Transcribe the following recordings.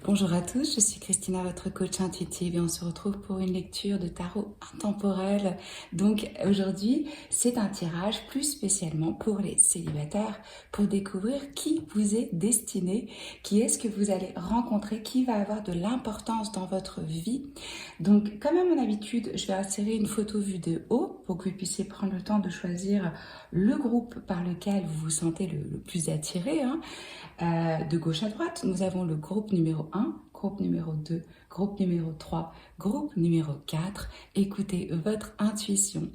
Bonjour à tous, je suis Christina, votre coach intuitive et on se retrouve pour une lecture de tarot intemporel. Donc aujourd'hui, c'est un tirage plus spécialement pour les célibataires pour découvrir qui vous est destiné, qui est-ce que vous allez rencontrer, qui va avoir de l'importance dans votre vie. Donc comme à mon habitude, je vais insérer une photo vue de haut pour que vous puissiez prendre le temps de choisir le groupe par lequel vous vous sentez le plus attiré. De gauche à droite, nous avons le groupe numéro 1, groupe numéro 2, groupe numéro 3, groupe numéro 4. Écoutez votre intuition.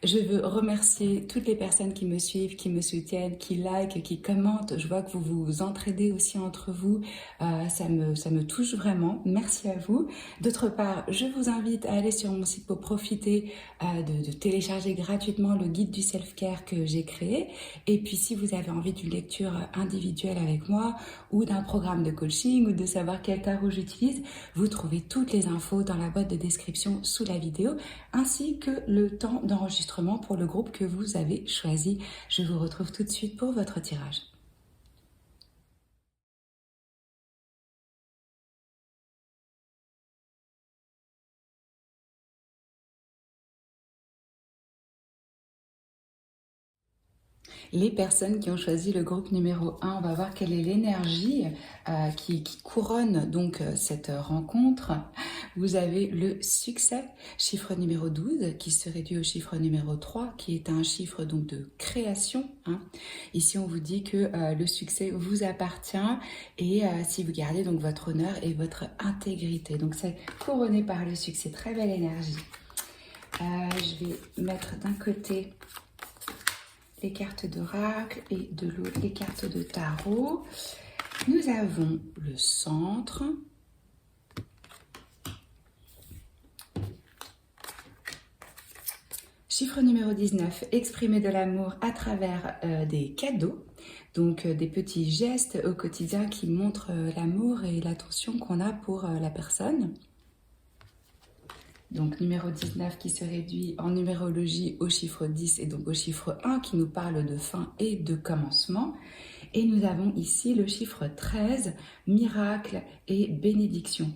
Je veux remercier toutes les personnes qui me suivent, qui me soutiennent, qui likent, qui commentent. Je vois que vous vous entraidez aussi entre vous. Ça me touche vraiment. Merci à vous. D'autre part, je vous invite à aller sur mon site pour profiter de télécharger gratuitement le guide du self-care que j'ai créé. Et puis, si vous avez envie d'une lecture individuelle avec moi ou d'un programme de coaching ou de savoir quel tarot j'utilise, vous trouvez toutes les infos dans la boîte de description sous la vidéo, ainsi que le temps d'enregistrement pour le groupe que vous avez choisi. Je vous retrouve tout de suite pour votre tirage. Les personnes qui ont choisi le groupe numéro 1, on va voir quelle est l'énergie qui couronne donc cette rencontre. Vous avez le succès, chiffre numéro 12, qui se réduit au chiffre numéro 3, qui est un chiffre donc de création. Ici, on vous dit que le succès vous appartient et si vous gardez donc votre honneur et votre intégrité. Donc, c'est couronné par le succès. Très belle énergie. Je vais mettre d'un côté les cartes d'oracle et de l'autre les cartes de tarot. Nous avons le centre, chiffre numéro 19, exprimer de l'amour à travers des cadeaux, donc des petits gestes au quotidien qui montrent l'amour et l'attention qu'on a pour la personne. Donc numéro 19 qui se réduit en numérologie au chiffre 10 et donc au chiffre 1 qui nous parle de fin et de commencement. Et nous avons ici le chiffre 13, miracle et bénédiction.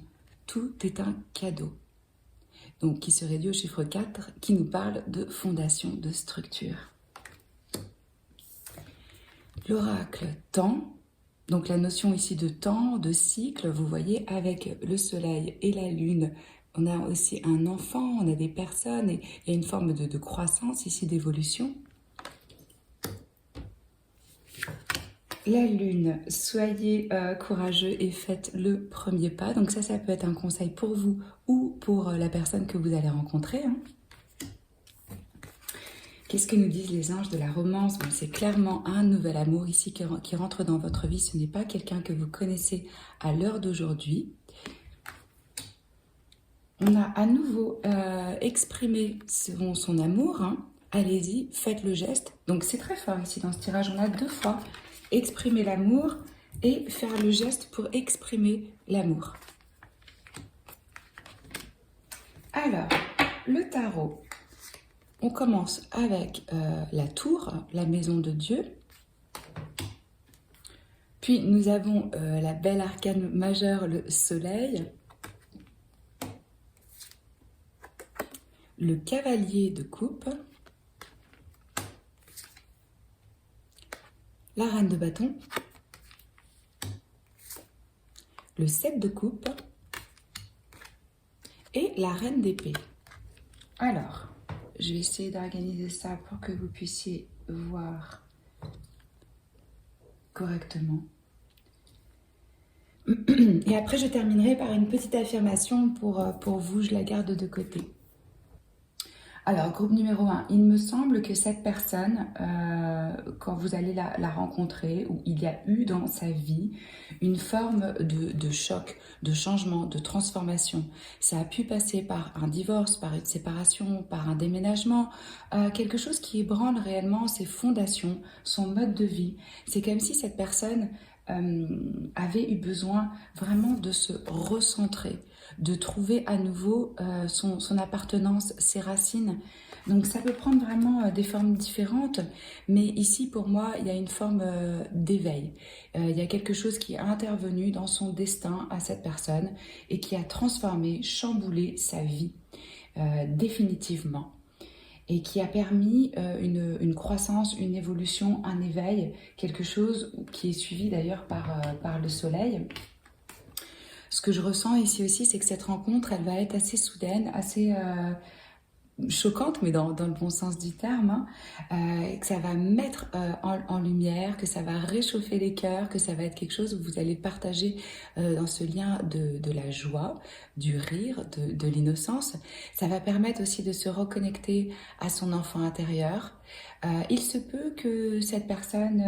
Tout est un cadeau. Donc qui se réduit au chiffre 4 qui nous parle de fondation, de structure. L'oracle temps. Donc la notion ici de temps, de cycle, vous voyez, avec le soleil et la lune, on a aussi un enfant, on a des personnes, et il y a une forme de croissance ici, d'évolution. La lune, soyez courageux et faites le premier pas. Donc ça peut être un conseil pour vous ou pour la personne que vous allez rencontrer. Qu'est-ce que nous disent les anges de la romance? C'est clairement un nouvel amour ici qui rentre dans votre vie. Ce n'est pas quelqu'un que vous connaissez à l'heure d'aujourd'hui. On a à nouveau exprimé son amour. Allez-y, faites le geste. Donc c'est très fort ici dans ce tirage. On a deux fois exprimer l'amour et faire le geste pour exprimer l'amour. Alors, le tarot. On commence avec la tour, la maison de Dieu. Puis nous avons la belle arcane majeure, le soleil. Le cavalier de coupe. La reine de bâton. Le 7 de coupe. Et la reine d'épée. Alors, je vais essayer d'organiser ça pour que vous puissiez voir correctement. Et après, je terminerai par une petite affirmation pour vous. Je la garde de côté. Alors, groupe numéro 1, il me semble que cette personne, quand vous allez la rencontrer, ou il y a eu dans sa vie une forme de choc, de changement, de transformation. Ça a pu passer par un divorce, par une séparation, par un déménagement, quelque chose qui ébranle réellement ses fondations, son mode de vie. C'est comme si cette personne avait eu besoin vraiment de se recentrer, de trouver à nouveau son appartenance, ses racines. Donc ça peut prendre vraiment des formes différentes, mais ici pour moi il y a une forme d'éveil. Il y a quelque chose qui est intervenu dans son destin à cette personne et qui a transformé, chamboulé sa vie définitivement et qui a permis une croissance, une évolution, un éveil, quelque chose qui est suivi d'ailleurs par le soleil. Ce que je ressens ici aussi, c'est que cette rencontre, elle va être assez soudaine, assez choquante, mais dans le bon sens du terme, hein, que ça va mettre en lumière, que ça va réchauffer les cœurs, que ça va être quelque chose où vous allez partager dans ce lien de la joie, du rire, de l'innocence. Ça va permettre aussi de se reconnecter à son enfant intérieur. Il se peut que cette personne...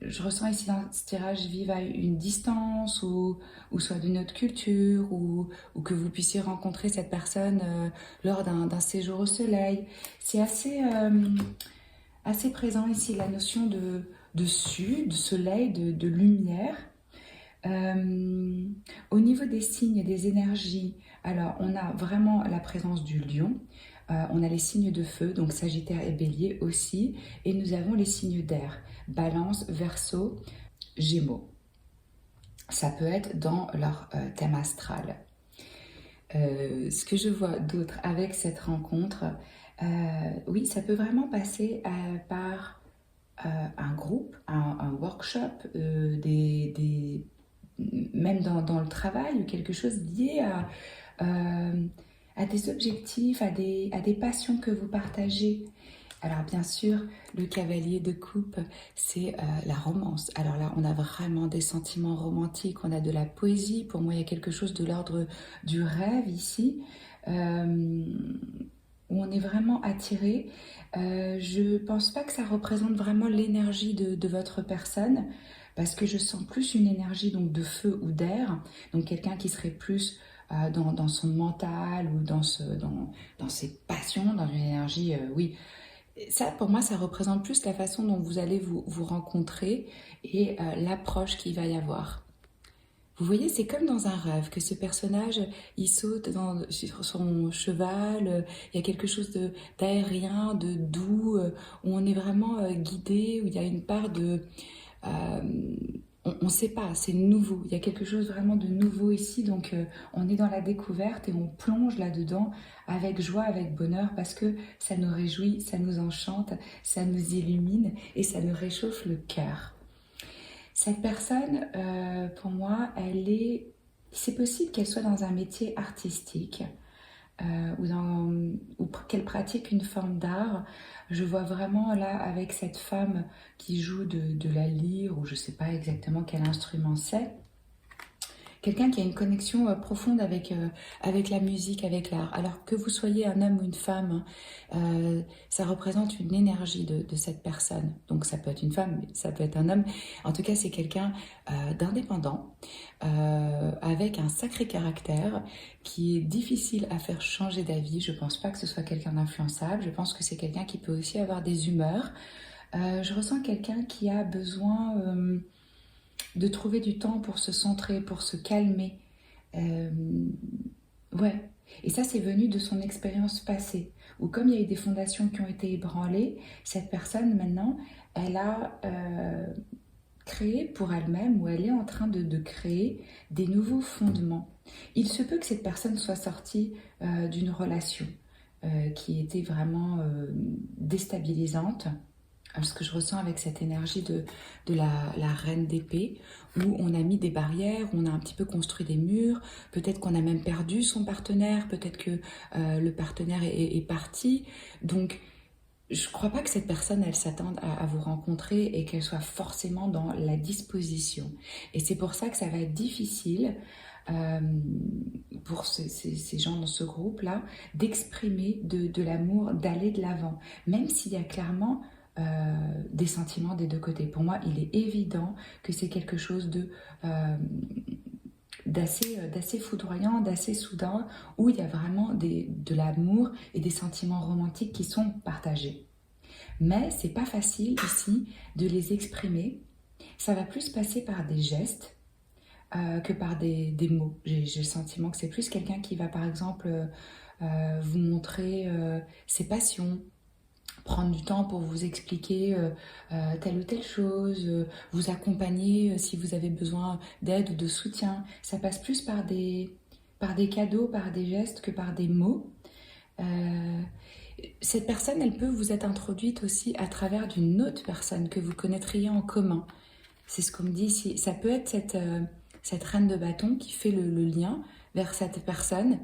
je ressens ici dans ce tirage vive à une distance ou soit d'une autre culture ou que vous puissiez rencontrer cette personne lors d'un séjour au soleil. C'est assez présent ici la notion de sud, de soleil, de lumière. Au niveau des signes et des énergies, alors on a vraiment la présence du lion. On a les signes de feu, donc Sagittaire et Bélier aussi, et nous avons les signes d'air, Balance, Verseau, Gémeaux. Ça peut être dans leur thème astral. Ce que je vois d'autre avec cette rencontre, oui, ça peut vraiment passer par un groupe, un workshop, même dans le travail, ou quelque chose lié à des objectifs, à des passions que vous partagez. Alors bien sûr, le cavalier de coupe, c'est la romance. Alors là, on a vraiment des sentiments romantiques, on a de la poésie. Pour moi, il y a quelque chose de l'ordre du rêve ici, où on est vraiment attiré. Je pense pas que ça représente vraiment l'énergie de votre personne, parce que je sens plus une énergie donc de feu ou d'air, donc quelqu'un qui serait plus dans son mental ou dans ses passions, dans une énergie, oui. Ça, pour moi, ça représente plus la façon dont vous allez vous rencontrer et l'approche qu'il va y avoir. Vous voyez, c'est comme dans un rêve que ce personnage, il saute sur son cheval, il y a quelque chose d'aérien, de doux, où on est vraiment guidé, où il y a une part de... euh, on ne sait pas, c'est nouveau, il y a quelque chose vraiment de nouveau ici, donc on est dans la découverte et on plonge là-dedans avec joie, avec bonheur, parce que ça nous réjouit, ça nous enchante, ça nous illumine et ça nous réchauffe le cœur. Cette personne, pour moi, c'est possible qu'elle soit dans un métier artistique ou qu'elle pratique une forme d'art. Je vois vraiment là avec cette femme qui joue de la lyre ou je ne sais pas exactement quel instrument c'est. Quelqu'un qui a une connexion profonde avec la musique, avec l'art. Alors que vous soyez un homme ou une femme, ça représente une énergie de cette personne. Donc ça peut être une femme, mais ça peut être un homme. En tout cas, c'est quelqu'un d'indépendant, avec un sacré caractère, qui est difficile à faire changer d'avis. Je ne pense pas que ce soit quelqu'un d'influençable. Je pense que c'est quelqu'un qui peut aussi avoir des humeurs. Je ressens quelqu'un qui a besoin... de trouver du temps pour se centrer, pour se calmer. Euh, ouais. Et ça, c'est venu de son expérience passée, où comme il y a eu des fondations qui ont été ébranlées, cette personne, maintenant, elle a créé pour elle-même, ou elle est en train de créer des nouveaux fondements. Il se peut que cette personne soit sortie d'une relation qui était vraiment déstabilisante, ce que je ressens avec cette énergie de la reine d'épée, où on a mis des barrières, on a un petit peu construit des murs, peut-être qu'on a même perdu son partenaire, peut-être que le partenaire est parti. Donc, je ne crois pas que cette personne, elle s'attende à vous rencontrer et qu'elle soit forcément dans la disposition. Et c'est pour ça que ça va être difficile pour ces gens dans ce groupe-là d'exprimer de l'amour, d'aller de l'avant, même s'il y a clairement des sentiments des deux côtés. Pour moi, il est évident que c'est quelque chose d'assez foudroyant, d'assez soudain, où il y a vraiment de l'amour et des sentiments romantiques qui sont partagés. Mais c'est pas facile ici de les exprimer. Ça va plus passer par des gestes, que par des mots. J'ai le sentiment que c'est plus quelqu'un qui va par exemple vous montrer ses passions, prendre du temps pour vous expliquer telle ou telle chose, vous accompagner si vous avez besoin d'aide ou de soutien. Ça passe plus par des cadeaux, par des gestes que par des mots. Euh, cette personne, elle peut vous être introduite aussi à travers d'une autre personne que vous connaîtriez en commun. C'est ce qu'on me dit ici. Ça peut être cette reine de bâton qui fait le lien vers cette personne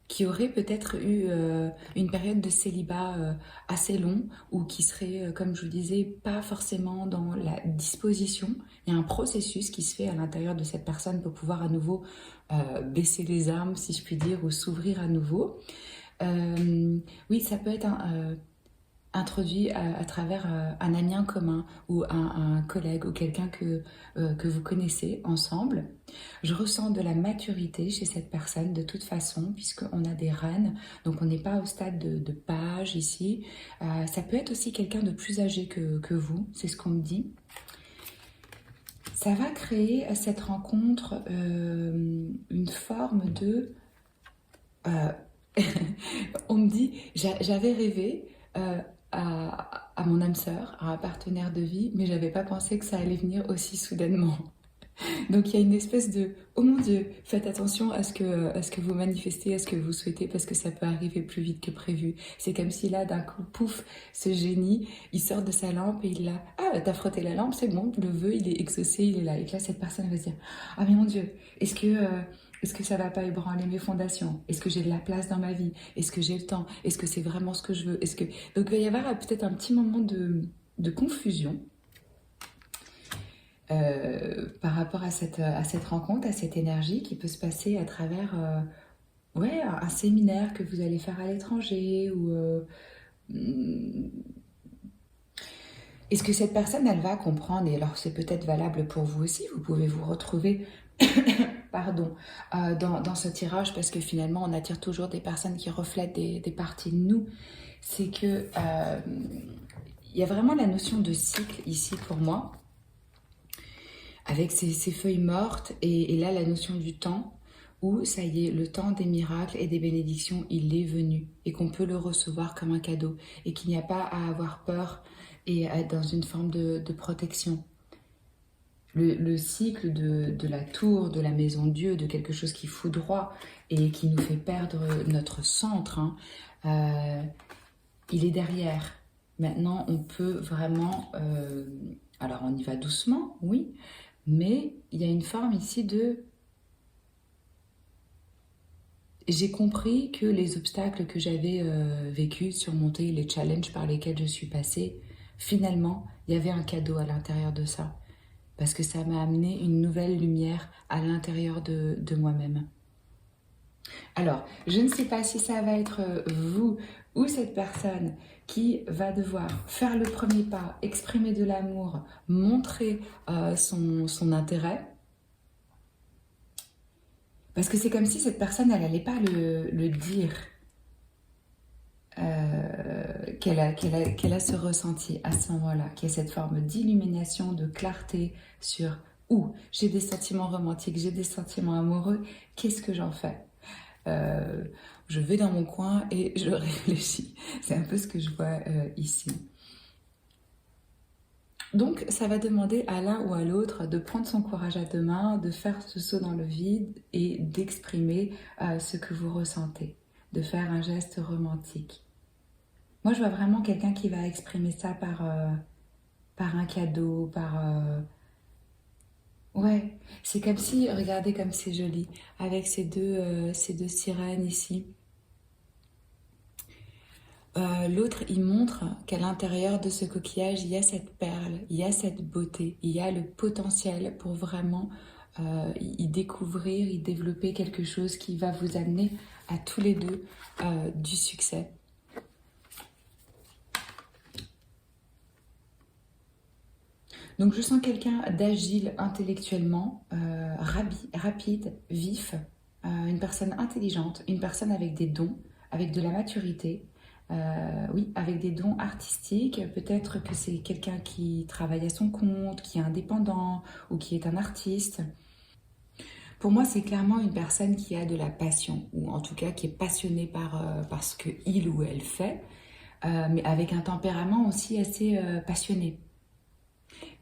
qui aurait peut-être eu une période de célibat assez long ou qui serait, comme je vous disais, pas forcément dans la disposition. Il y a un processus qui se fait à l'intérieur de cette personne pour pouvoir à nouveau baisser les armes, si je puis dire, ou s'ouvrir à nouveau. Oui, ça peut être introduit à travers un ami en commun ou un collègue ou quelqu'un que vous connaissez ensemble. Je ressens de la maturité chez cette personne de toute façon, puisqu'on a des reines, donc on n'est pas au stade de page ici. Ça peut être aussi quelqu'un de plus âgé que vous, c'est ce qu'on me dit. Ça va créer cette rencontre une forme de... euh, on me dit, j'avais rêvé à mon âme sœur, à un partenaire de vie, mais j'avais pas pensé que ça allait venir aussi soudainement. Donc il y a une espèce de oh mon Dieu, faites attention à ce que vous manifestez, à ce que vous souhaitez, parce que ça peut arriver plus vite que prévu. C'est comme si là, d'un coup, pouf, ce génie, il sort de sa lampe et il a ah, t'as frotté la lampe, c'est bon, le vœu, il est exaucé, il est là. Et que là, cette personne va se dire ah mais mon Dieu, est-ce que ça va pas ébranler mes fondations? Est-ce que j'ai de la place dans ma vie? Est-ce que j'ai le temps? Est-ce que c'est vraiment ce que je veux? Est-ce que donc il va y avoir peut-être un petit moment de confusion par rapport à cette rencontre, à cette énergie qui peut se passer à travers ouais, un séminaire que vous allez faire à l'étranger ou hmm, est-ce que cette personne elle va comprendre et alors c'est peut-être valable pour vous aussi, vous pouvez vous retrouver pardon, dans ce tirage parce que finalement on attire toujours des personnes qui reflètent des parties de nous. C'est que il y a vraiment la notion de cycle ici pour moi avec ces feuilles mortes et là la notion du temps où ça y est, le temps des miracles et des bénédictions, il est venu et qu'on peut le recevoir comme un cadeau et qu'il n'y a pas à avoir peur et à être dans une forme de protection. Le cycle de la tour, de la maison Dieu, de quelque chose qui foudroie et qui nous fait perdre notre centre, hein, il est derrière. Maintenant, on peut vraiment... alors, on y va doucement, oui, mais il y a une forme ici de... J'ai compris que les obstacles que j'avais vécus, surmontés, les challenges par lesquels je suis passée, finalement, il y avait un cadeau à l'intérieur de ça. Parce que ça m'a amené une nouvelle lumière à l'intérieur de moi-même. Alors, je ne sais pas si ça va être vous ou cette personne qui va devoir faire le premier pas, exprimer de l'amour, montrer son intérêt. Parce que c'est comme si cette personne, elle n'allait pas le dire qu'elle a ce ressenti à ce moment-là, qu'il y a cette forme d'illumination, de clarté sur j'ai des sentiments romantiques, j'ai des sentiments amoureux, qu'est-ce que j'en fais? Je vais dans mon coin et je réfléchis. C'est un peu ce que je vois ici. Donc, ça va demander à l'un ou à l'autre de prendre son courage à deux mains, de faire ce saut dans le vide et d'exprimer ce que vous ressentez, de faire un geste romantique. Moi, je vois vraiment quelqu'un qui va exprimer ça par un cadeau, ouais, c'est comme si, regardez comme c'est joli, avec ces deux sirènes ici. L'autre, il montre qu'à l'intérieur de ce coquillage, il y a cette perle, il y a cette beauté, il y a le potentiel pour vraiment y découvrir, y développer quelque chose qui va vous amener à tous les deux du succès. Donc je sens quelqu'un d'agile intellectuellement, rapide, vif, une personne intelligente, une personne avec des dons, avec de la maturité, oui, avec des dons artistiques. Peut-être que c'est quelqu'un qui travaille à son compte, qui est indépendant ou qui est un artiste. Pour moi, c'est clairement une personne qui a de la passion, ou en tout cas qui est passionnée par ce qu'il ou elle fait, mais avec un tempérament aussi assez passionné.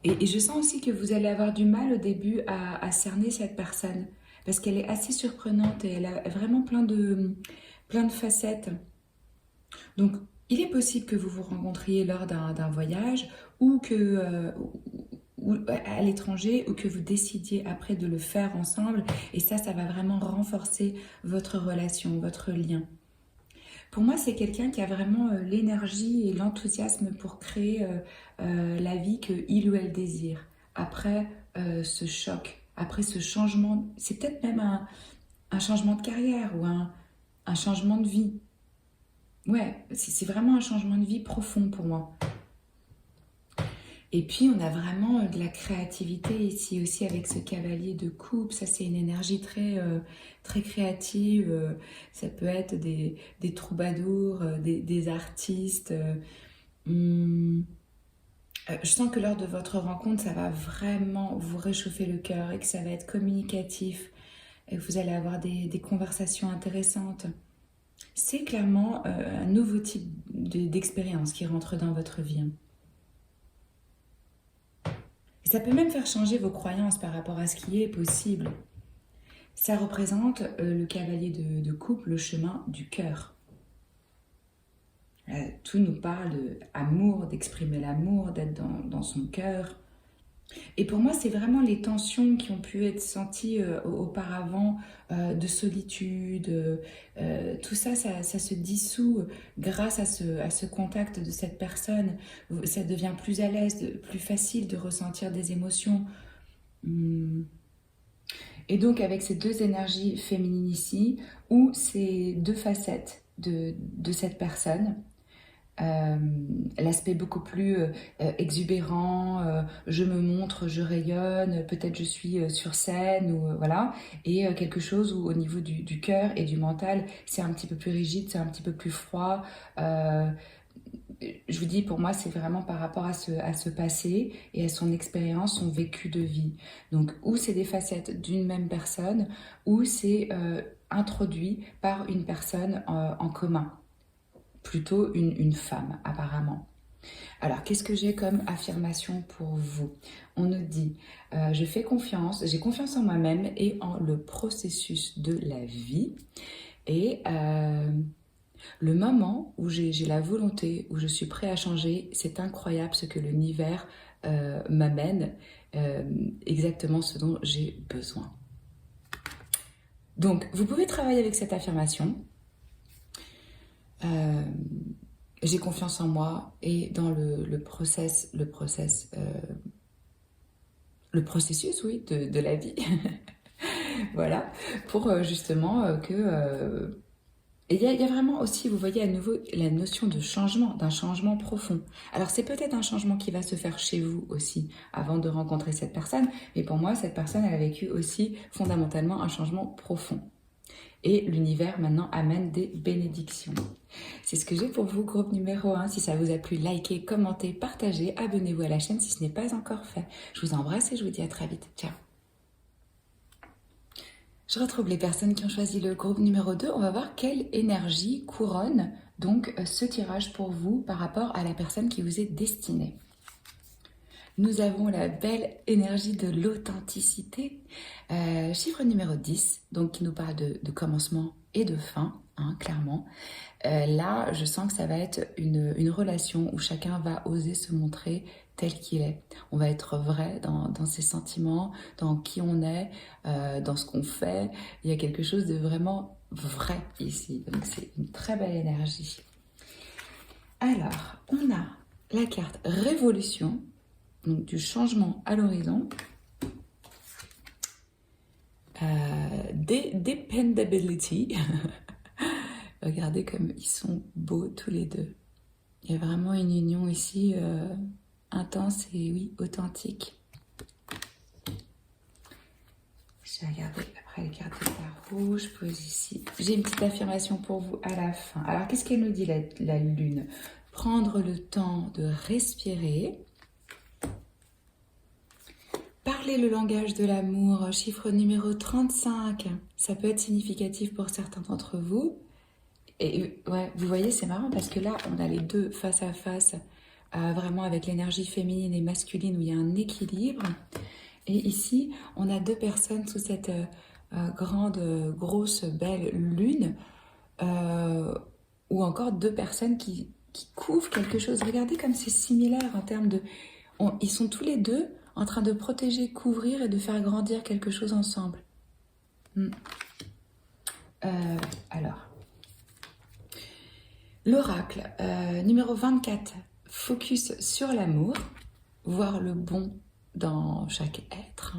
Et je sens aussi que vous allez avoir du mal au début à cerner cette personne, parce qu'elle est assez surprenante et elle a vraiment plein de facettes. Donc, il est possible que vous vous rencontriez lors d'un voyage ou ou à l'étranger ou que vous décidiez après de le faire ensemble. Et ça va vraiment renforcer votre relation, votre lien. Pour moi, c'est quelqu'un qui a vraiment l'énergie et l'enthousiasme pour créer la vie qu'il ou elle désire. Après ce choc, après ce changement, c'est peut-être même un changement de carrière ou un changement de vie. Ouais, c'est vraiment un changement de vie profond pour moi. Et puis, on a vraiment de la créativité ici aussi avec ce cavalier de coupe. Ça, c'est une énergie très créative. Ça peut être des troubadours, des artistes. Je sens que lors de votre rencontre, ça va vraiment vous réchauffer le cœur et que ça va être communicatif et que vous allez avoir des conversations intéressantes. C'est clairement un nouveau type d'expérience qui rentre dans votre vie. Et ça peut même faire changer vos croyances par rapport à ce qui est possible. Ça représente le cavalier de coupe, le chemin du cœur. Tout nous parle d'amour, d'exprimer l'amour, d'être dans son cœur. Et pour moi, c'est vraiment les tensions qui ont pu être senties auparavant, de solitude, tout ça se dissout grâce à ce contact de cette personne. Ça devient plus à l'aise, plus facile de ressentir des émotions. Et donc, avec ces deux énergies féminines ici, ou ces deux facettes de cette personne, l'aspect beaucoup plus exubérant, je me montre, je rayonne, peut-être je suis sur scène, ou voilà, et quelque chose où au niveau du cœur et du mental, c'est un petit peu plus rigide, c'est un petit peu plus froid. Je vous dis, pour moi, c'est vraiment par rapport à ce passé et à son expérience, son vécu de vie. Donc, ou c'est des facettes d'une même personne, ou c'est introduit par une personne en commun. Plutôt une femme, apparemment. Alors, qu'est-ce que j'ai comme affirmation pour vous? On nous dit, je fais confiance, j'ai confiance en moi-même et en le processus de la vie. Et le moment où j'ai la volonté, où je suis prêt à changer, c'est incroyable ce que l'univers m'amène, exactement ce dont j'ai besoin. Donc, vous pouvez travailler avec cette affirmation. J'ai confiance en moi et dans le processus, oui, de la vie. Voilà, pour justement que... Et il y a vraiment aussi, vous voyez à nouveau, la notion de changement, d'un changement profond. Alors c'est peut-être un changement qui va se faire chez vous aussi, avant de rencontrer cette personne, mais pour moi, cette personne, elle a vécu aussi fondamentalement un changement profond. Et l'univers maintenant amène des bénédictions. C'est ce que j'ai pour vous, groupe numéro 1. Si ça vous a plu, likez, commentez, partagez, abonnez-vous à la chaîne si ce n'est pas encore fait. Je vous embrasse et je vous dis à très vite. Ciao. Je retrouve les personnes qui ont choisi le groupe numéro 2. On va voir quelle énergie couronne donc ce tirage pour vous par rapport à la personne qui vous est destinée. Nous avons la belle énergie de l'authenticité, chiffre numéro 10, donc qui nous parle de commencement et de fin, hein, clairement. Là, je sens que ça va être une relation où chacun va oser se montrer tel qu'il est. On va être vrai dans ses sentiments, dans qui on est, dans ce qu'on fait. Il y a quelque chose de vraiment vrai ici, donc c'est une très belle énergie. Alors, on a la carte Révolution, donc du changement à l'horizon. Dependability. Regardez comme ils sont beaux tous les deux. Il y a vraiment une union ici intense et oui, authentique. Je vais regarder après les cartes de tarot. Je pose ici. J'ai une petite affirmation pour vous à la fin. Alors, qu'est-ce qu'elle nous dit, la lune? Prendre le temps de respirer. Parler le langage de l'amour, chiffre numéro 35, ça peut être significatif pour certains d'entre vous. Et ouais, vous voyez, c'est marrant parce que là, on a les deux face à face, vraiment avec l'énergie féminine et masculine où il y a un équilibre. Et ici, on a deux personnes sous cette grande, grosse, belle lune, ou encore deux personnes qui couvrent quelque chose. Regardez comme c'est similaire en termes de... ils sont tous les deux en train de protéger, couvrir et de faire grandir quelque chose ensemble. Alors, l'oracle numéro 24, focus sur l'amour, voir le bon dans chaque être.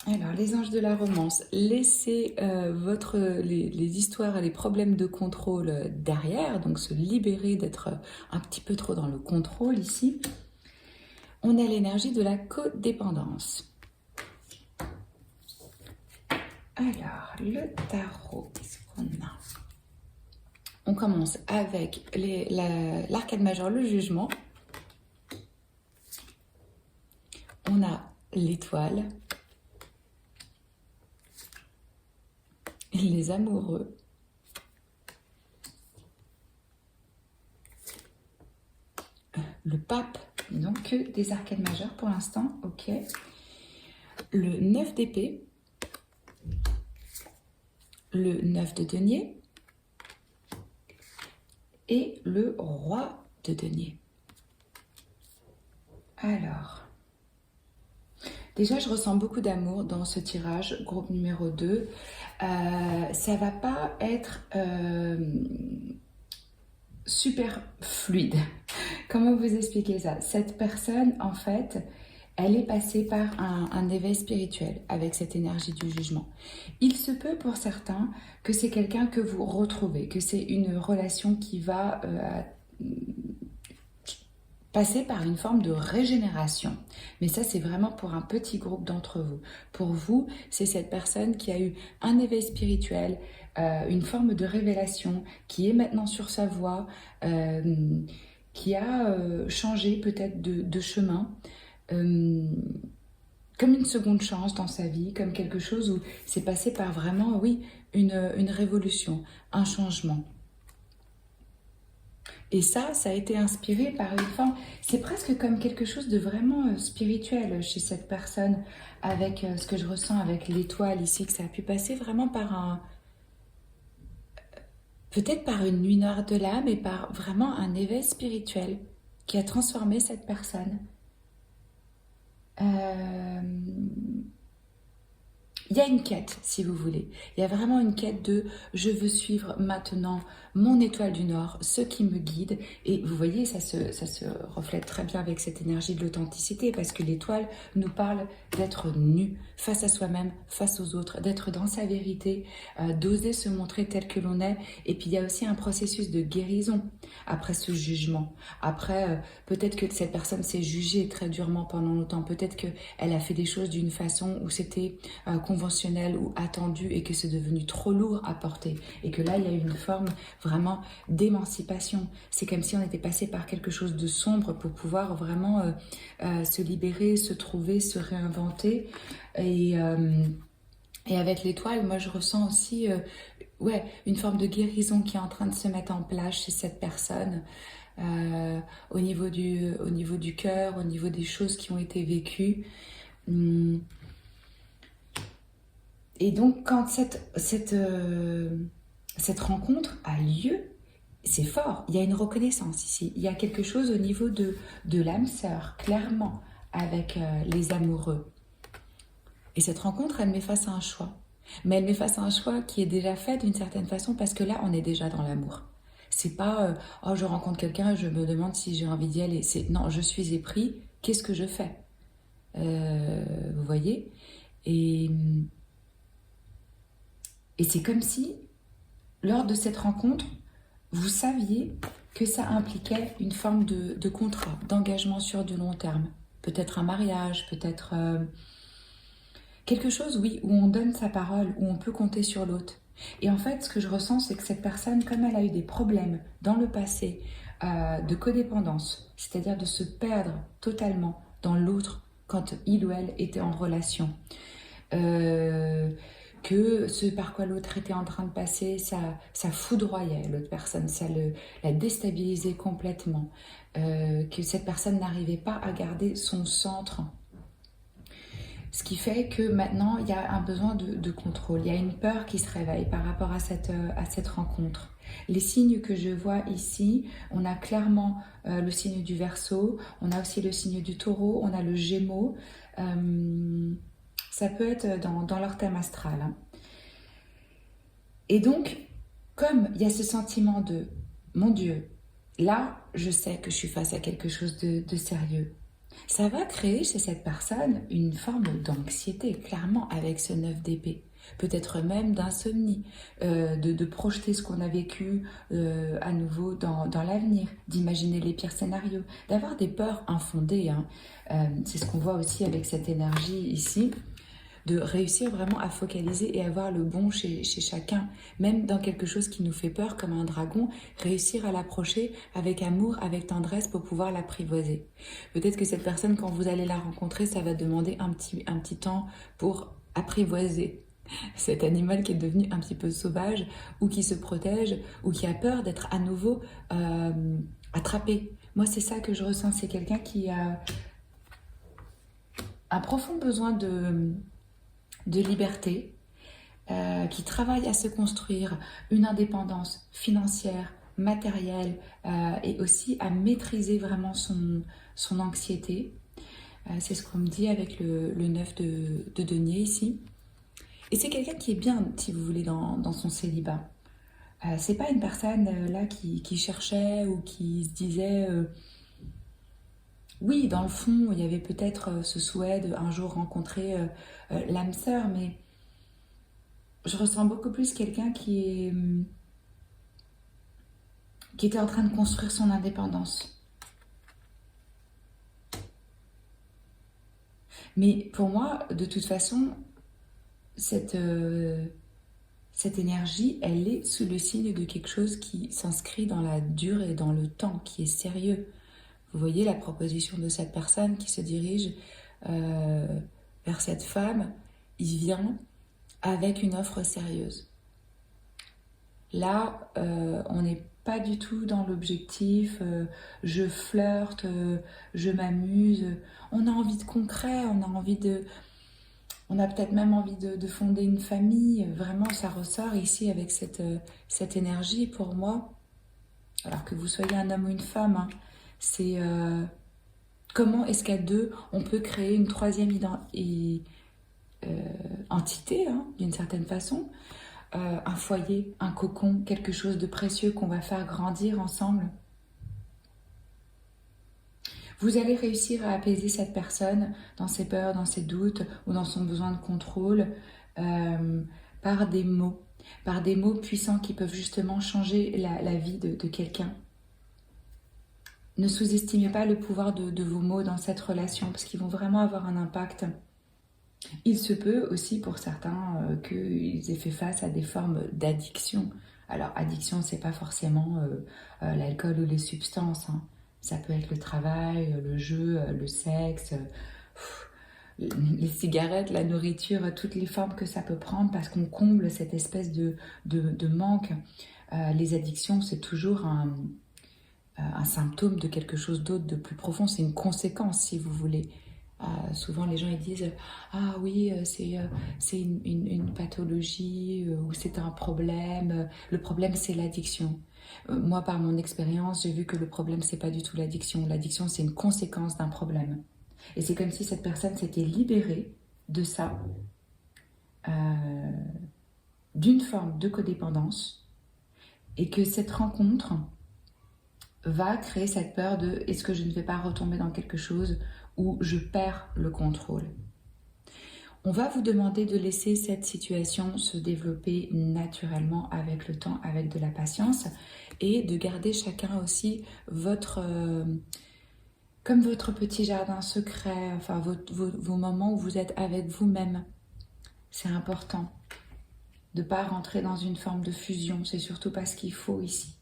Alors, les anges de la romance, laissez les histoires et les problèmes de contrôle derrière, donc se libérer d'être un petit peu trop dans le contrôle ici. On a l'énergie de la codépendance. Alors, le tarot, qu'est-ce qu'on a? On commence avec l'arcade majeur, le jugement. On a l'étoile. Les amoureux. Le pape, donc que des arcades majeures pour l'instant, ok. Le 9 d'épée. Le 9 de denier. Et le roi de denier. Alors... Déjà, je ressens beaucoup d'amour dans ce tirage, groupe numéro 2. Ça va pas être super fluide. Comment vous expliquer ça? Cette personne, en fait, elle est passée par un éveil spirituel avec cette énergie du jugement. Il se peut pour certains que c'est quelqu'un que vous retrouvez, que c'est une relation qui va... passer par une forme de régénération. Mais ça, c'est vraiment pour un petit groupe d'entre vous. Pour vous, c'est cette personne qui a eu un éveil spirituel, une forme de révélation, qui est maintenant sur sa voie, qui a changé peut-être de chemin, comme une seconde chance dans sa vie, comme quelque chose où c'est passé par vraiment, oui, une révolution, un changement. Et ça a été inspiré par une forme, c'est presque comme quelque chose de vraiment spirituel chez cette personne, avec ce que je ressens avec l'étoile ici, que ça a pu passer vraiment par peut-être par une nuit noire de l'âme et par vraiment un éveil spirituel qui a transformé cette personne. Il y a une quête, si vous voulez. Il y a vraiment une quête de « je veux suivre maintenant mon étoile du Nord, ce qui me guide ». Et vous voyez, ça se reflète très bien avec cette énergie de l'authenticité parce que l'étoile nous parle d'être nu face à soi-même, face aux autres, d'être dans sa vérité, d'oser se montrer tel que l'on est. Et puis, il y a aussi un processus de guérison après ce jugement. Après, peut-être que cette personne s'est jugée très durement pendant longtemps. Peut-être qu'elle a fait des choses d'une façon où c'était conventionnel ou attendu et que c'est devenu trop lourd à porter. Et que là, il y a une forme vraiment d'émancipation. C'est comme si on était passé par quelque chose de sombre pour pouvoir vraiment se libérer, se trouver, se réinventer. Et avec l'étoile, moi, je ressens aussi une forme de guérison qui est en train de se mettre en place chez cette personne. Au niveau du cœur, au niveau des choses qui ont été vécues. Et donc, quand cette rencontre a lieu, c'est fort. Il y a une reconnaissance ici. Il y a quelque chose au niveau de l'âme sœur, clairement, avec les amoureux. Et cette rencontre, elle met face à un choix. Mais elle met face à un choix qui est déjà fait d'une certaine façon parce que là, on est déjà dans l'amour. C'est pas oh, je rencontre quelqu'un et je me demande si j'ai envie d'y aller. C'est non, je suis épris, qu'est-ce que je fais? Vous voyez? Et c'est comme si, lors de cette rencontre, vous saviez que ça impliquait une forme de contrat, d'engagement sur du long terme. Peut-être un mariage, peut-être quelque chose, oui, où on donne sa parole, où on peut compter sur l'autre. Et en fait, ce que je ressens, c'est que cette personne, comme elle a eu des problèmes dans le passé de codépendance, c'est-à-dire de se perdre totalement dans l'autre quand il ou elle était en relation, euh, que ce par quoi l'autre était en train de passer, ça foudroyait l'autre personne, la déstabilisait complètement, que cette personne n'arrivait pas à garder son centre. Ce qui fait que maintenant, il y a un besoin de contrôle, il y a une peur qui se réveille par rapport à cette rencontre. Les signes que je vois ici, on a clairement le signe du Verseau, on a aussi le signe du Taureau, on a le Gémeaux. Ça peut être dans leur thème astral, hein. Et donc, comme il y a ce sentiment de mon Dieu, là, je sais que je suis face à quelque chose de sérieux. Ça va créer chez cette personne une forme d'anxiété, clairement, avec ce 9 d'épée. Peut-être même d'insomnie, de projeter ce qu'on a vécu à nouveau dans l'avenir, d'imaginer les pires scénarios, d'avoir des peurs infondées, hein. C'est ce qu'on voit aussi avec cette énergie ici, de réussir vraiment à focaliser et à voir le bon chez chacun, même dans quelque chose qui nous fait peur comme un dragon, réussir à l'approcher avec amour, avec tendresse pour pouvoir l'apprivoiser. Peut-être que cette personne, quand vous allez la rencontrer, ça va demander un petit temps pour apprivoiser cet animal qui est devenu un petit peu sauvage ou qui se protège ou qui a peur d'être à nouveau attrapé. Moi, c'est ça que je ressens, c'est quelqu'un qui a un profond besoin de liberté, qui travaille à se construire une indépendance financière, matérielle, et aussi à maîtriser vraiment son anxiété. C'est ce qu'on me dit avec le 9 de denier ici. Et c'est quelqu'un qui est bien, si vous voulez, dans son célibat. C'est pas une personne là qui cherchait ou qui se disait oui, dans le fond, il y avait peut-être ce souhait d'un jour rencontrer l'âme sœur, mais je ressens beaucoup plus quelqu'un qui était en train de construire son indépendance. Mais pour moi, de toute façon, cette énergie, elle est sous le signe de quelque chose qui s'inscrit dans la durée, dans le temps, qui est sérieux. Vous voyez la proposition de cette personne qui se dirige vers cette femme, il vient avec une offre sérieuse. Là, on n'est pas du tout dans l'objectif, je flirte, je m'amuse. On a envie de concret, on a peut-être même envie de fonder une famille. Vraiment, ça ressort ici avec cette énergie pour moi. Alors que vous soyez un homme ou une femme, hein, c'est comment est-ce qu'à deux, on peut créer une troisième entité, hein, d'une certaine façon, un foyer, un cocon, quelque chose de précieux qu'on va faire grandir ensemble. Vous allez réussir à apaiser cette personne dans ses peurs, dans ses doutes ou dans son besoin de contrôle par des mots puissants qui peuvent justement changer la vie de quelqu'un. Ne sous-estimez pas le pouvoir de vos mots dans cette relation parce qu'ils vont vraiment avoir un impact. Il se peut aussi pour certains qu'ils aient fait face à des formes d'addiction. Alors, addiction, c'est pas forcément l'alcool ou les substances, hein. Ça peut être le travail, le jeu, le sexe, les cigarettes, la nourriture, toutes les formes que ça peut prendre parce qu'on comble cette espèce de manque. Les addictions, c'est toujours un symptôme de quelque chose d'autre, de plus profond. C'est une conséquence, si vous voulez. Souvent les gens ils disent ah oui c'est une pathologie ou c'est un problème, le problème c'est l'addiction. Moi par mon expérience j'ai vu que le problème c'est pas du tout l'addiction c'est une conséquence d'un problème et c'est comme si cette personne s'était libérée de ça, d'une forme de codépendance et que cette rencontre va créer cette peur de est-ce que je ne vais pas retomber dans quelque chose où je perds le contrôle. On va vous demander de laisser cette situation se développer naturellement avec le temps, avec de la patience et de garder chacun aussi comme votre petit jardin secret, enfin vos moments où vous êtes avec vous-même. C'est important. de ne pas rentrer dans une forme de fusion. C'est surtout pas ce qu'il faut ici.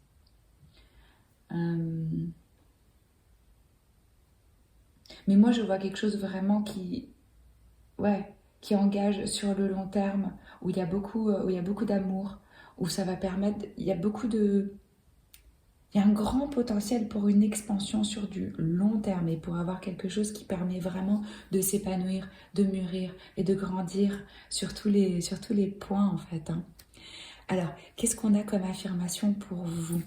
Mais moi, je vois quelque chose vraiment qui engage sur le long terme, où il y a beaucoup d'amour, où ça va permettre, il y a un grand potentiel pour une expansion sur du long terme et pour avoir quelque chose qui permet vraiment de s'épanouir, de mûrir et de grandir sur tous les points en fait. Hein. Alors, qu'est-ce qu'on a comme affirmation pour vous?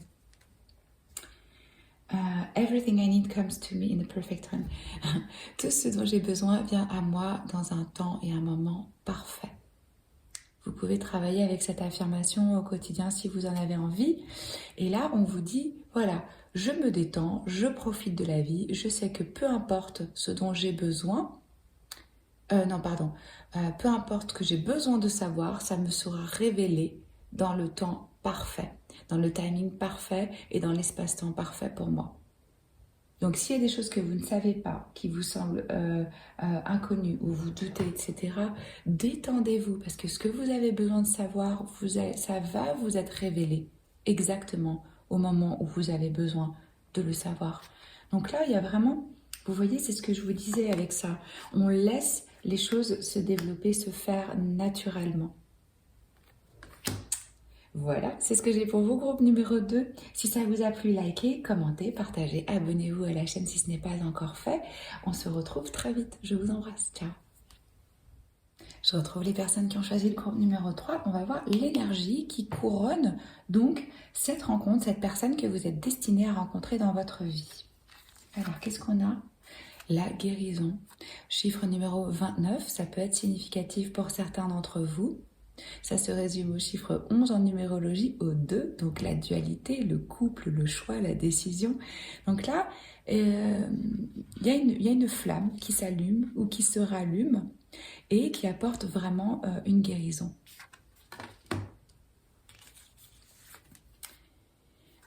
Everything I need comes to me in the perfect time. Tout ce dont j'ai besoin vient à moi dans un temps et un moment parfait. Vous pouvez travailler avec cette affirmation au quotidien si vous en avez envie. Et là, on vous dit, voilà, je me détends, je profite de la vie, je sais que peu importe ce dont j'ai besoin, peu importe que j'ai besoin de savoir, ça me sera révélé dans le temps parfait, dans le timing parfait et dans l'espace-temps parfait pour moi. Donc s'il y a des choses que vous ne savez pas, qui vous semblent inconnues ou vous doutez, etc., détendez-vous parce que ce que vous avez besoin de savoir, ça va vous être révélé exactement au moment où vous avez besoin de le savoir. Donc là, il y a vraiment, vous voyez, c'est ce que je vous disais avec ça, on laisse les choses se développer, se faire naturellement. Voilà, c'est ce que j'ai pour vous, groupe numéro 2. Si ça vous a plu, likez, commentez, partagez, abonnez-vous à la chaîne si ce n'est pas encore fait. On se retrouve très vite. Je vous embrasse. Ciao. Je retrouve les personnes qui ont choisi le groupe numéro 3. On va voir l'énergie qui couronne donc cette rencontre, cette personne que vous êtes destiné à rencontrer dans votre vie. Alors, qu'est-ce qu'on a? La guérison. Chiffre numéro 29, ça peut être significatif pour certains d'entre vous. Ça se résume au chiffre 11 en numérologie, au 2, donc la dualité, le couple, le choix, la décision. Donc là, il y a une flamme qui s'allume ou qui se rallume et qui apporte vraiment une guérison.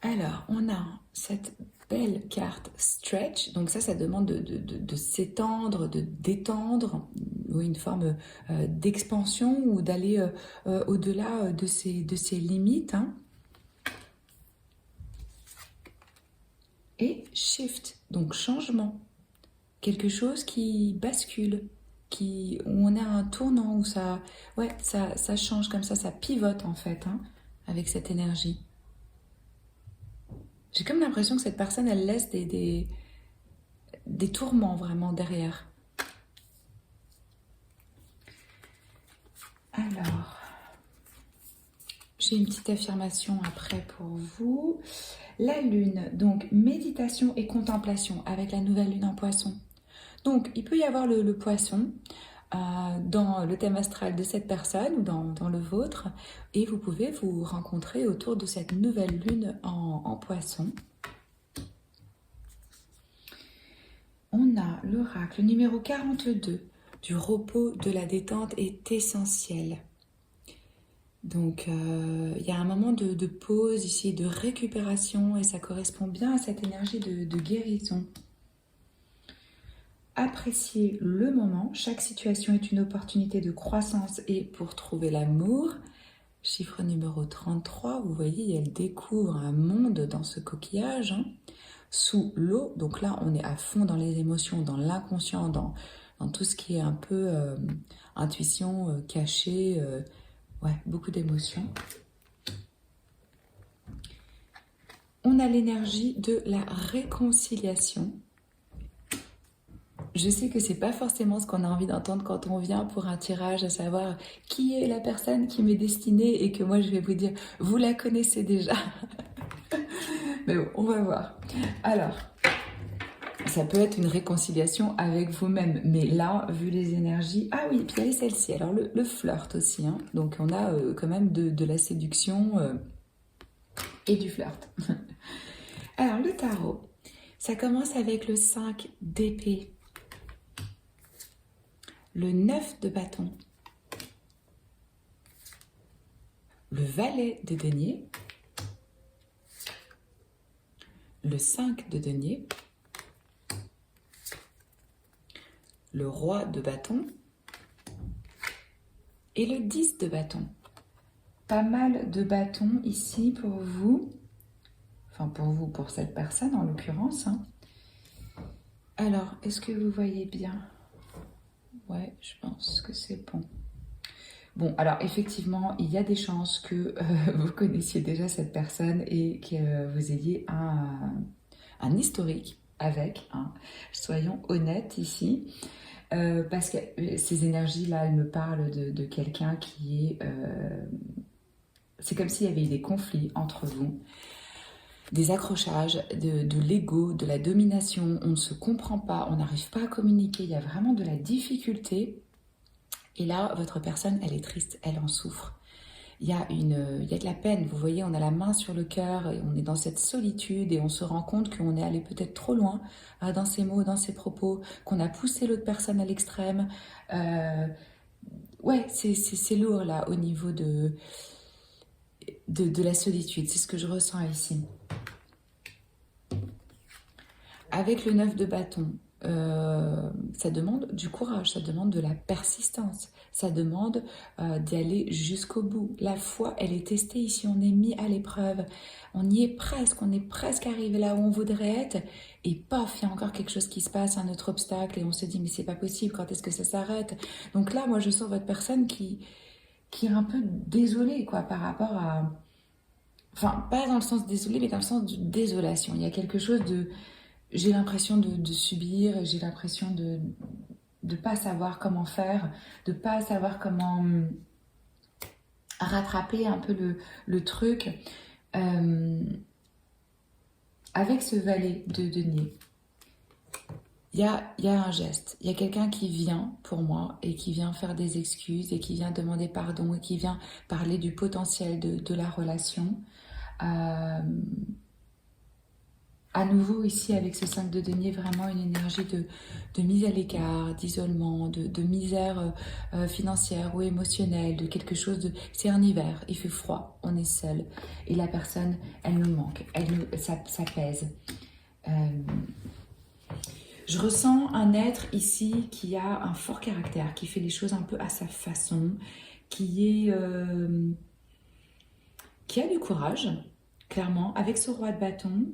Alors, on a cette belle carte stretch, donc ça demande de s'étendre, de détendre, ou une forme d'expansion ou d'aller au-delà de ses limites. Hein. Et shift, donc changement, quelque chose qui bascule, où on a un tournant, où ça change comme ça pivote en fait, hein, avec cette énergie. J'ai comme l'impression que cette personne, elle laisse des tourments vraiment derrière. Alors, j'ai une petite affirmation après pour vous. La lune, donc méditation et contemplation avec la nouvelle lune en poisson. Donc, il peut y avoir le poisson dans le thème astral de cette personne ou dans le vôtre et vous pouvez vous rencontrer autour de cette nouvelle lune en poisson. On a l'oracle numéro 42 du repos, de la détente est essentiel. Donc, il y a un moment de pause ici, de récupération et ça correspond bien à cette énergie de guérison. Appréciez le moment, chaque situation est une opportunité de croissance et pour trouver l'amour. Chiffre numéro 33, vous voyez, elle découvre un monde dans ce coquillage, hein, sous l'eau. Donc là, on est à fond dans les émotions, dans l'inconscient, dans tout ce qui est un peu intuition cachée, beaucoup d'émotions. On a l'énergie de la réconciliation. Je sais que c'est pas forcément ce qu'on a envie d'entendre quand on vient pour un tirage, à savoir qui est la personne qui m'est destinée et que moi je vais vous dire, vous la connaissez déjà. Mais bon, on va voir. Alors, ça peut être une réconciliation avec vous-même, mais là, vu les énergies... Ah oui, puis il y a celle-ci. Alors, le flirt aussi, hein. Donc on a quand même de la séduction et du flirt. Alors, le tarot, ça commence avec le 5 d'épée. Le 9 de bâton, le valet de denier, le 5 de denier, le roi de bâton et le 10 de bâton. pas mal de bâtons ici pour vous. Enfin, pour vous, pour cette personne en l'occurrence. Hein. Alors, est-ce que vous voyez bien? Ouais, je pense que c'est bon. Bon, alors effectivement, il y a des chances que vous connaissiez déjà cette personne et que vous ayez un historique avec. Hein. Soyons honnêtes ici. Parce que ces énergies-là, elles me parlent de quelqu'un qui est... c'est comme s'il y avait eu des conflits entre vous, des accrochages, de l'ego, de la domination. On ne se comprend pas, on n'arrive pas à communiquer, il y a vraiment de la difficulté. Et là, votre personne, elle est triste, elle en souffre. Il y a de la peine, vous voyez, on a la main sur le cœur et on est dans cette solitude et on se rend compte qu'on est allé peut-être trop loin dans ses mots, dans ses propos, qu'on a poussé l'autre personne à l'extrême. Ouais, c'est lourd là au niveau de la solitude, c'est ce que je ressens ici. Avec le 9 de bâton, ça demande du courage, ça demande de la persistance, ça demande d'y aller jusqu'au bout. La foi, elle est testée ici, on est mis à l'épreuve, on y est presque, on est presque arrivé là où on voudrait être, et paf, il y a encore quelque chose qui se passe, un autre obstacle, et on se dit mais c'est pas possible, quand est-ce que ça s'arrête? Donc là, moi je sens votre personne qui est un peu désolée quoi, par rapport à... Enfin, pas dans le sens désolé, mais dans le sens de désolation. Il y a quelque chose de... J'ai l'impression de subir, j'ai l'impression de ne pas savoir comment faire, de ne pas savoir comment rattraper un peu le truc. Avec ce valet de denier, il y a un geste, il y a quelqu'un qui vient pour moi et qui vient faire des excuses et qui vient demander pardon et qui vient parler du potentiel de la relation. À nouveau ici avec ce 5 de denier, vraiment une énergie de mise à l'écart, d'isolement, de misère financière ou émotionnelle, de quelque chose de... C'est un hiver, il fait froid, on est seul. Et la personne, elle nous manque, ça pèse. Je ressens un être ici qui a un fort caractère, qui fait les choses un peu à sa façon, qui a du courage, clairement, avec ce roi de bâton.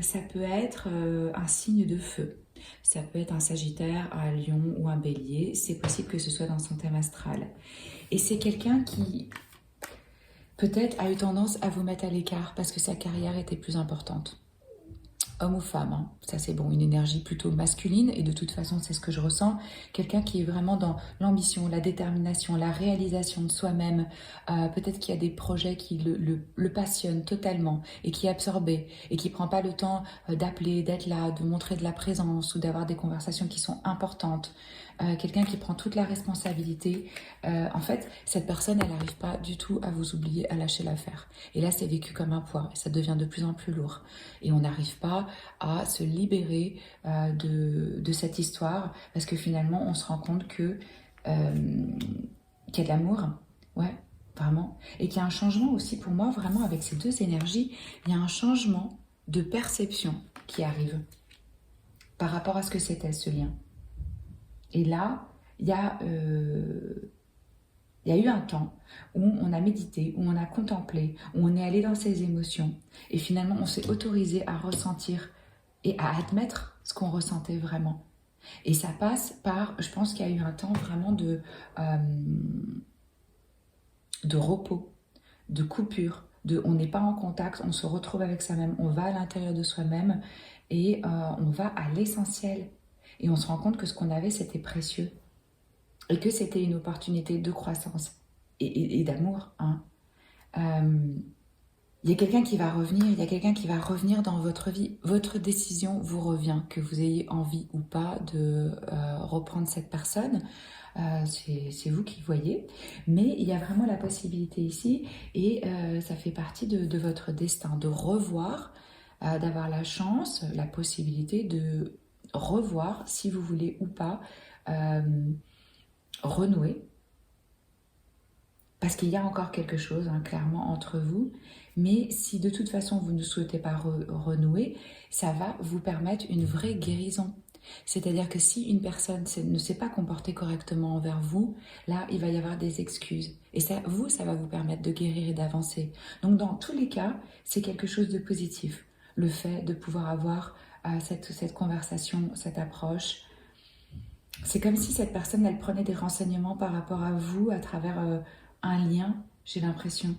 Ça peut être un signe de feu, ça peut être un Sagittaire, un Lion ou un Bélier, c'est possible que ce soit dans son thème astral. Et c'est quelqu'un qui peut-être a eu tendance à vous mettre à l'écart parce que sa carrière était plus importante. Homme ou femme, hein. Ça c'est bon, une énergie plutôt masculine et de toute façon c'est ce que je ressens, quelqu'un qui est vraiment dans l'ambition, la détermination, la réalisation de soi-même, peut-être qu'il y a des projets qui le passionnent totalement et qui est absorbé et qui prend pas le temps d'appeler, d'être là, de montrer de la présence ou d'avoir des conversations qui sont importantes. Quelqu'un qui prend toute la responsabilité. En fait, cette personne, elle n'arrive pas du tout à vous oublier, à lâcher l'affaire. Et là, c'est vécu comme un poids et ça devient de plus en plus lourd. Et on n'arrive pas à se libérer de cette histoire parce que finalement, on se rend compte que qu'il y a de l'amour, ouais, vraiment. Et qu'il y a un changement aussi pour moi, vraiment, avec ces deux énergies, il y a un changement de perception qui arrive par rapport à ce que c'était ce lien. Et là, il y a eu un temps où on a médité, où on a contemplé, où on est allé dans ses émotions. Et finalement, on s'est autorisé à ressentir et à admettre ce qu'on ressentait vraiment. Et ça passe par, je pense qu'il y a eu un temps vraiment de repos, de coupure, on n'est pas en contact, on se retrouve avec soi-même, on va à l'intérieur de soi-même et on va à l'essentiel. Et on se rend compte que ce qu'on avait, c'était précieux. Et que c'était une opportunité de croissance et d'amour. Hein. Il y a quelqu'un qui va revenir, il y a quelqu'un qui va revenir dans votre vie. Votre décision vous revient, que vous ayez envie ou pas de reprendre cette personne. C'est vous qui voyez. Mais il y a vraiment la possibilité ici et ça fait partie de votre destin, de revoir, d'avoir la chance, la possibilité de revoir, si vous voulez ou pas, renouer. Parce qu'il y a encore quelque chose, hein, clairement, entre vous. Mais si de toute façon, vous ne souhaitez pas renouer, ça va vous permettre une vraie guérison. C'est-à-dire que si une personne ne s'est pas comportée correctement envers vous, là, il va y avoir des excuses. Et ça, ça va vous permettre de guérir et d'avancer. Donc, dans tous les cas, c'est quelque chose de positif. Le fait de pouvoir avoir cette conversation, cette approche. C'est comme si cette personne, elle prenait des renseignements par rapport à vous à travers un lien, j'ai l'impression.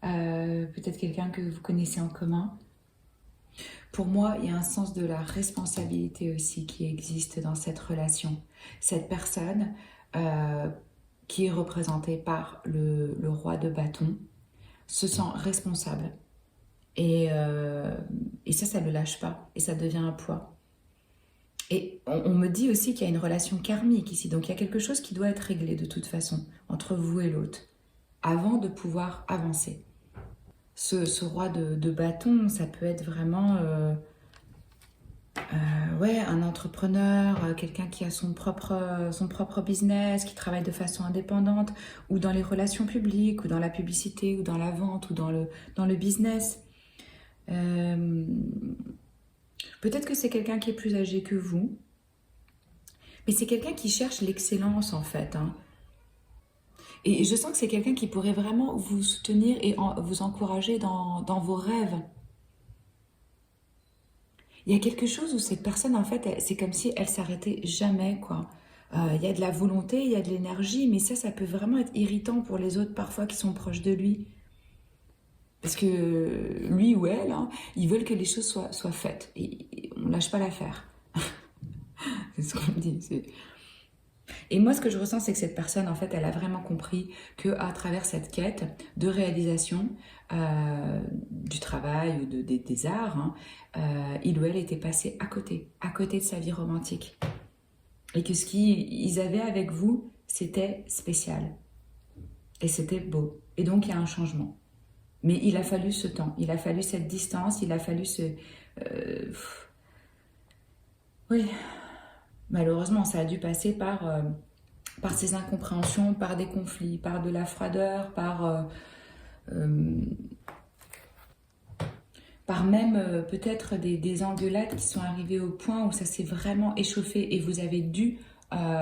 Peut-être quelqu'un que vous connaissez en commun. Pour moi, il y a un sens de la responsabilité aussi qui existe dans cette relation. Cette personne qui est représentée par le roi de bâton se sent responsable. Et ça ne le lâche pas. Et ça devient un poids. Et on me dit aussi qu'il y a une relation karmique ici. Donc il y a quelque chose qui doit être réglé de toute façon entre vous et l'autre avant de pouvoir avancer. Ce roi de bâton, ça peut être vraiment ouais, un entrepreneur, quelqu'un qui a son propre business, qui travaille de façon indépendante, ou dans les relations publiques, ou dans la publicité, ou dans la vente, ou dans le business. Peut-être que c'est quelqu'un qui est plus âgé que vous, mais c'est quelqu'un qui cherche l'excellence en fait. Hein. Et je sens que c'est quelqu'un qui pourrait vraiment vous soutenir et vous encourager dans vos rêves. Il y a quelque chose où cette personne, en fait, c'est comme si elle s'arrêtait jamais, quoi. Il y a de la volonté, il y a de l'énergie, mais ça peut vraiment être irritant pour les autres parfois qui sont proches de lui. Parce que lui ou elle, hein, ils veulent que les choses soient faites. Et on ne lâche pas l'affaire. C'est ce qu'on me dit. Et moi, ce que je ressens, c'est que cette personne, en fait, elle a vraiment compris qu'à travers cette quête de réalisation du travail ou des arts, hein, il ou elle était passé à côté de sa vie romantique. Et que ce qu'ils avaient avec vous, c'était spécial. Et c'était beau. Et donc, il y a un changement. Mais il a fallu ce temps, il a fallu cette distance, il a fallu ce... Oui, malheureusement, ça a dû passer par ces incompréhensions, par des conflits, par de la froideur, par même peut-être des engueulades qui sont arrivées au point où ça s'est vraiment échauffé et vous avez dû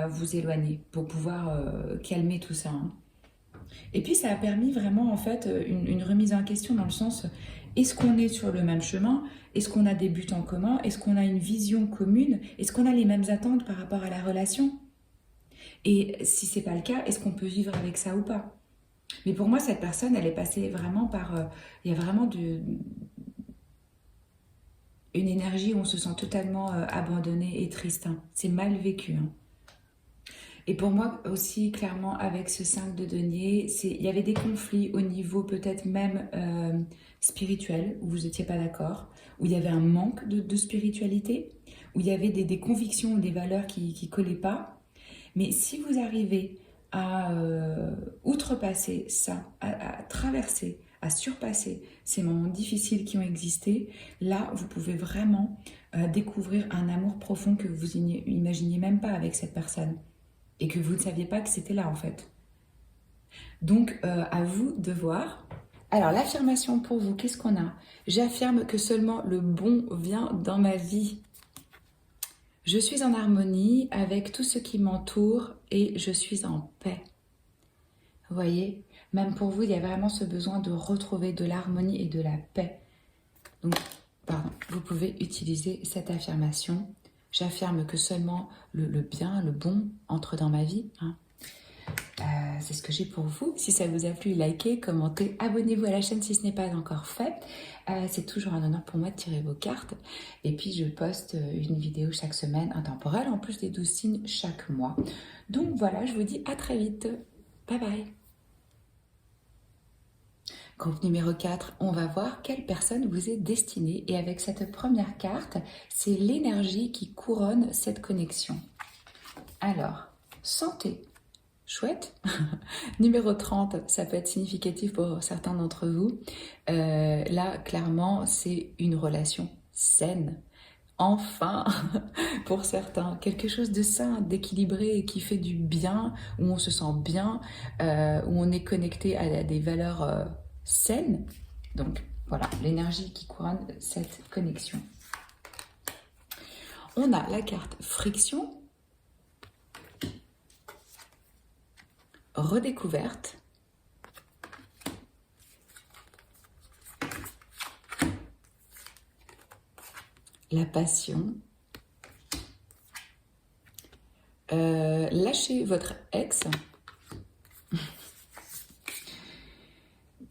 vous éloigner pour pouvoir calmer tout ça. Hein. Et puis ça a permis vraiment en fait une remise en question dans le sens, est-ce qu'on est sur le même chemin? Est-ce qu'on a des buts en commun? Est-ce qu'on a une vision commune? Est-ce qu'on a les mêmes attentes par rapport à la relation? Et si c'est pas le cas, est-ce qu'on peut vivre avec ça ou pas? Mais pour moi, cette personne, elle est passée vraiment par... il y a vraiment une énergie où on se sent totalement abandonné et triste. Hein. C'est mal vécu. Hein. Et pour moi aussi, clairement, avec ce 5 de denier, il y avait des conflits au niveau peut-être même spirituel, où vous n'étiez pas d'accord, où il y avait un manque de spiritualité, où il y avait des convictions ou des valeurs qui ne collaient pas. Mais si vous arrivez à outrepasser ça, à traverser, à surpasser ces moments difficiles qui ont existé, là, vous pouvez vraiment découvrir un amour profond que vous n'imaginiez même pas avec cette personne. Et que vous ne saviez pas que c'était là en fait. Donc à vous de voir. Alors l'affirmation pour vous, qu'est-ce qu'on a? J'affirme que seulement le bon vient dans ma vie. Je suis en harmonie avec tout ce qui m'entoure et je suis en paix. Vous voyez, même pour vous, il y a vraiment ce besoin de retrouver de l'harmonie et de la paix. Donc, pardon, vous pouvez utiliser cette affirmation. J'affirme que seulement le bien, le bon entre dans ma vie. Hein. C'est ce que j'ai pour vous. Si ça vous a plu, likez, commentez, abonnez-vous à la chaîne si ce n'est pas encore fait. C'est toujours un honneur pour moi de tirer vos cartes. Et puis, je poste une vidéo chaque semaine intemporelle, en plus des 12 signes chaque mois. Donc voilà, je vous dis à très vite. Bye bye. Groupe numéro 4, on va voir quelle personne vous est destinée. Et avec cette première carte, c'est l'énergie qui couronne cette connexion. Alors, santé, chouette. Numéro 30, ça peut être significatif pour certains d'entre vous. Là, clairement, c'est une relation saine. Enfin, pour certains, quelque chose de sain, d'équilibré et qui fait du bien, où on se sent bien, où on est connecté à des valeurs saines. Donc voilà, l'énergie qui couronne cette connexion. On a la carte friction, redécouverte, la passion, lâchez votre ex,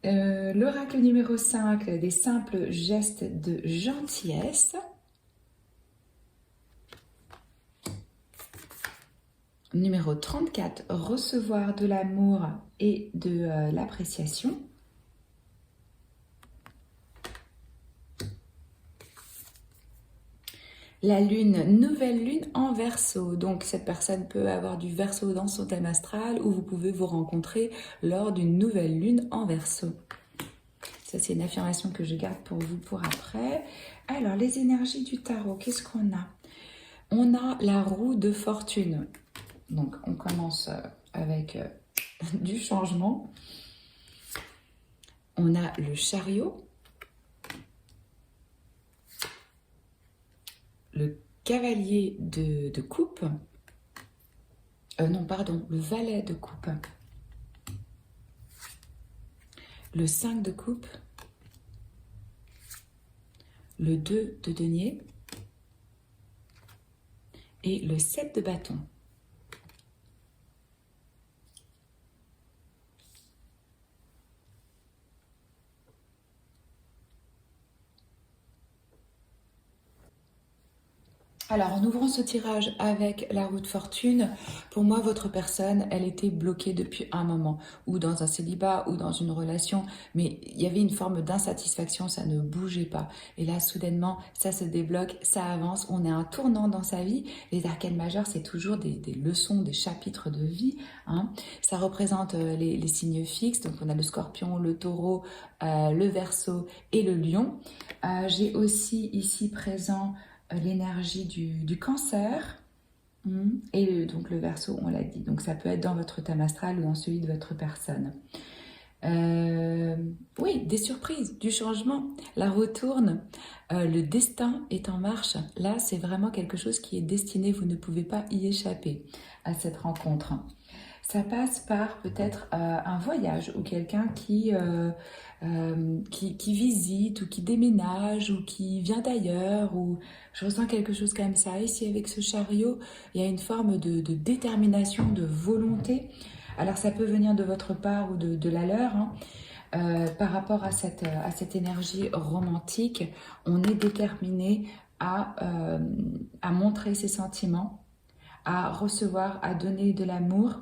l'oracle numéro 5, des simples gestes de gentillesse, numéro 34, recevoir de l'amour et de l'appréciation, la lune, nouvelle lune en Verseau. Donc cette personne peut avoir du Verseau dans son thème astral ou vous pouvez vous rencontrer lors d'une nouvelle lune en Verseau. Ça, c'est une affirmation que je garde pour vous pour après. Alors, les énergies du tarot, qu'est-ce qu'on a? On a la roue de fortune. Donc, on commence avec du changement. On a le chariot. Le cavalier de coupe. Non, pardon, le valet de coupe. Le 5 de coupe. Le 2 de denier. Et le 7 de bâton. Alors, en ouvrant ce tirage avec la roue de fortune, pour moi, votre personne, elle était bloquée depuis un moment, ou dans un célibat, ou dans une relation, mais il y avait une forme d'insatisfaction, ça ne bougeait pas. Et là, soudainement, ça se débloque, ça avance, on est à un tournant dans sa vie. Les arcanes majeures, c'est toujours des leçons, des chapitres de vie, hein. Ça représente les signes fixes, donc on a le scorpion, le taureau, le verseau et le lion. J'ai aussi ici présent l'énergie du cancer et donc le verseau, on l'a dit. Donc ça peut être dans votre thème astral ou dans celui de votre personne. Oui, des surprises, du changement, la roue tourne, le destin est en marche. Là, c'est vraiment quelque chose qui est destiné, vous ne pouvez pas y échapper à cette rencontre. Ça passe par peut-être un voyage ou quelqu'un qui visite ou qui déménage ou qui vient d'ailleurs, ou je ressens quelque chose comme ça. Ici avec ce chariot, il y a une forme de détermination, de volonté. Alors ça peut venir de votre part ou de la leur, hein. Par rapport à cette énergie romantique, on est déterminé à montrer ses sentiments, à recevoir, à donner de l'amour.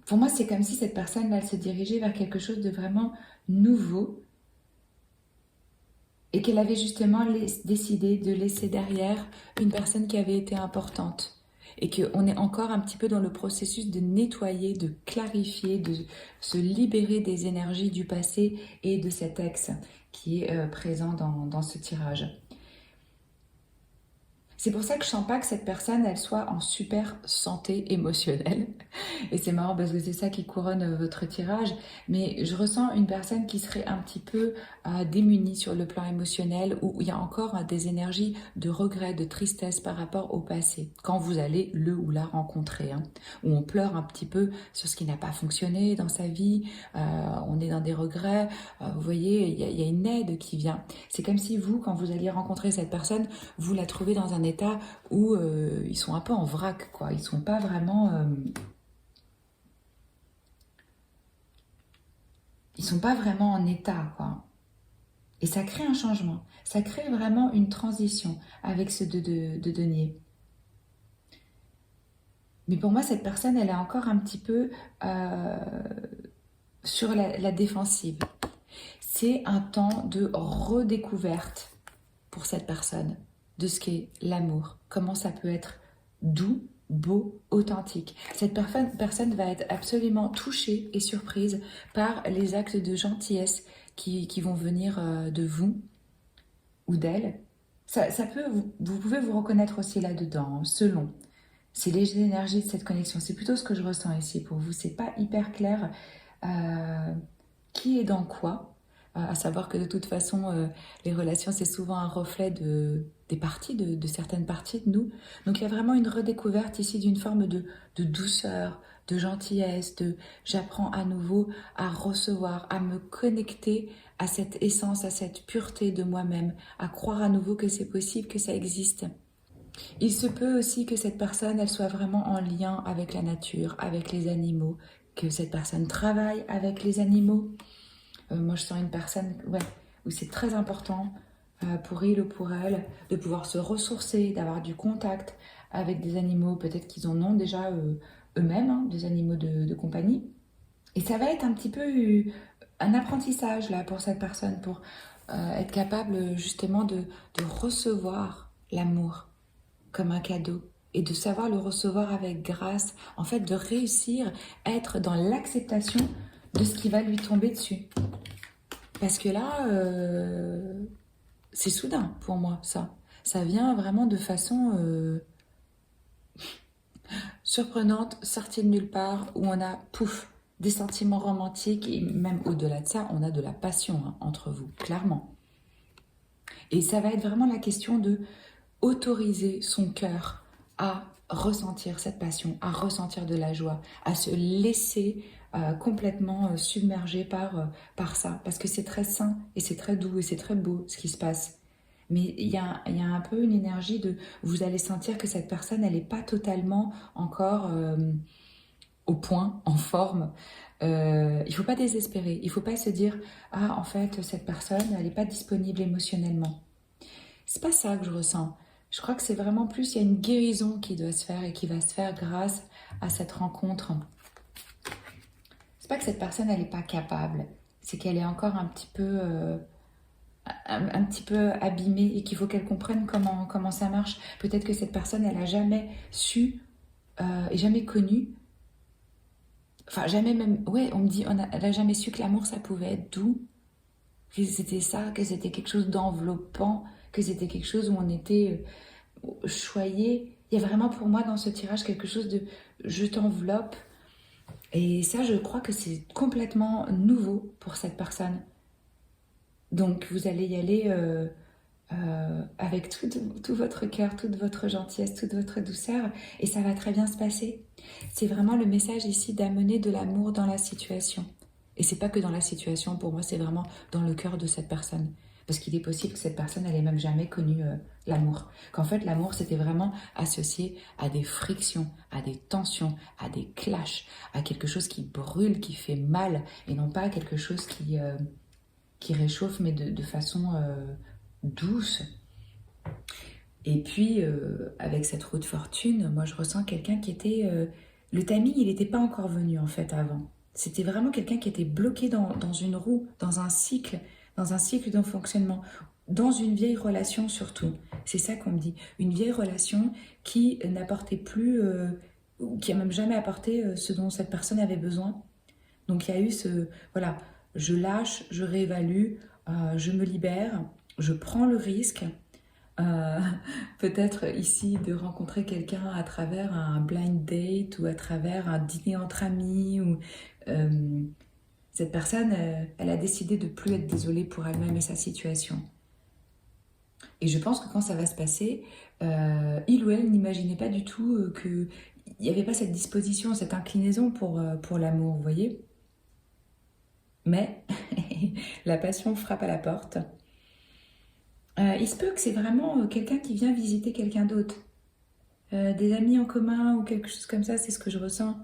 Pour moi, c'est comme si cette personne, elle se dirigeait vers quelque chose de vraiment nouveau et qu'elle avait justement décidé de laisser derrière une personne qui avait été importante. Et qu'on est encore un petit peu dans le processus de nettoyer, de clarifier, de se libérer des énergies du passé et de cet ex qui est présent dans ce tirage. C'est pour ça que je sens pas que cette personne, elle soit en super santé émotionnelle. Et c'est marrant parce que c'est ça qui couronne votre tirage. Mais je ressens une personne qui serait un petit peu démunie sur le plan émotionnel, où il y a encore des énergies de regret, de tristesse par rapport au passé. Quand vous allez le ou la rencontrer, hein, où on pleure un petit peu sur ce qui n'a pas fonctionné dans sa vie, on est dans des regrets. Vous voyez, il y a une aide qui vient. C'est comme si vous, quand vous alliez rencontrer cette personne, vous la trouvez dans un état où ils sont un peu en vrac, quoi. Ils sont pas vraiment... ils sont pas vraiment en état, quoi. Et ça crée un changement. Ça crée vraiment une transition avec ce de denier. Mais pour moi, cette personne, elle est encore un petit peu sur la défensive. C'est un temps de redécouverte pour cette personne de ce qu'est l'amour, comment ça peut être doux, beau, authentique. Cette personne va être absolument touchée et surprise par les actes de gentillesse qui vont venir de vous ou d'elle. Ça peut, vous pouvez vous reconnaître aussi là-dedans, selon. C'est les énergies de cette connexion. C'est plutôt ce que je ressens ici pour vous. C'est pas hyper clair. qui est dans quoi, à savoir que de toute façon, les relations, c'est souvent un reflet des parties, de certaines parties de nous. Donc il y a vraiment une redécouverte ici d'une forme de douceur, de gentillesse, de j'apprends à nouveau à recevoir, à me connecter à cette essence, à cette pureté de moi-même, à croire à nouveau que c'est possible, que ça existe. Il se peut aussi que cette personne, elle soit vraiment en lien avec la nature, avec les animaux, que cette personne travaille avec les animaux. Moi, je sens une personne, ouais, où c'est très important pour il ou pour elle de pouvoir se ressourcer, d'avoir du contact avec des animaux, peut-être qu'ils en ont déjà eux-mêmes, hein, des animaux de compagnie. Et ça va être un petit peu un apprentissage là pour cette personne, pour être capable justement de recevoir l'amour comme un cadeau et de savoir le recevoir avec grâce, en fait de réussir à être dans l'acceptation de ce qui va lui tomber dessus. Parce que là, c'est soudain pour moi ça. Ça vient vraiment de façon surprenante, sortie de nulle part, où on a, pouf, des sentiments romantiques, et même au-delà de ça, on a de la passion hein, entre vous, clairement. Et ça va être vraiment la question de autoriser son cœur à ressentir cette passion, à ressentir de la joie, à se laisser complètement submerger par ça. Parce que c'est très sain et c'est très doux et c'est très beau ce qui se passe. Mais il y a un peu une énergie de... Vous allez sentir que cette personne, elle n'est pas totalement encore au point, en forme. Il ne faut pas désespérer. Il ne faut pas se dire, ah, en fait, cette personne, elle n'est pas disponible émotionnellement. C'est pas ça que je ressens. Je crois que c'est vraiment plus, il y a une guérison qui doit se faire et qui va se faire grâce à cette rencontre. C'est pas que cette personne, elle n'est pas capable. C'est qu'elle est encore un petit peu abîmée et qu'il faut qu'elle comprenne comment ça marche. Peut-être que cette personne, elle a jamais su et jamais connu. Enfin, jamais même. Ouais, on me dit, elle a jamais su que l'amour, ça pouvait être doux. Que c'était ça, que c'était quelque chose d'enveloppant, que c'était quelque chose où on était choyé. Il y a vraiment pour moi dans ce tirage quelque chose de je t'enveloppe. Et ça, je crois que c'est complètement nouveau pour cette personne. Donc, vous allez y aller avec tout votre cœur, toute votre gentillesse, toute votre douceur, et ça va très bien se passer. C'est vraiment le message ici d'amener de l'amour dans la situation. Et c'est pas que dans la situation, pour moi, c'est vraiment dans le cœur de cette personne. Parce qu'il est possible que cette personne, elle ait même jamais connu l'amour. Qu'en fait, l'amour, c'était vraiment associé à des frictions, à des tensions, à des clashs, à quelque chose qui brûle, qui fait mal, et non pas quelque chose qui réchauffe, mais de façon douce. Et puis, avec cette roue de fortune, moi, je ressens quelqu'un qui était... le timing, il n'était pas encore venu, en fait, avant. C'était vraiment quelqu'un qui était bloqué dans une roue, dans un cycle de fonctionnement, dans une vieille relation surtout. C'est ça qu'on me dit. Une vieille relation qui n'apportait plus, ou qui a même jamais apporté ce dont cette personne avait besoin. Donc il y a eu voilà, je lâche, je réévalue, je me libère, je prends le risque, euh, peut-être ici de rencontrer quelqu'un à travers un blind date ou à travers un dîner entre amis. Ou, euh, cette personne, elle a décidé de plus être désolée pour elle-même et sa situation. Et je pense que quand ça va se passer, il ou elle n'imaginait pas du tout qu'il n'y avait pas cette disposition, cette inclinaison pour l'amour, vous voyez. Mais la passion frappe à la porte. Il se peut que c'est vraiment quelqu'un qui vient visiter quelqu'un d'autre. Des amis en commun ou quelque chose comme ça, c'est ce que je ressens.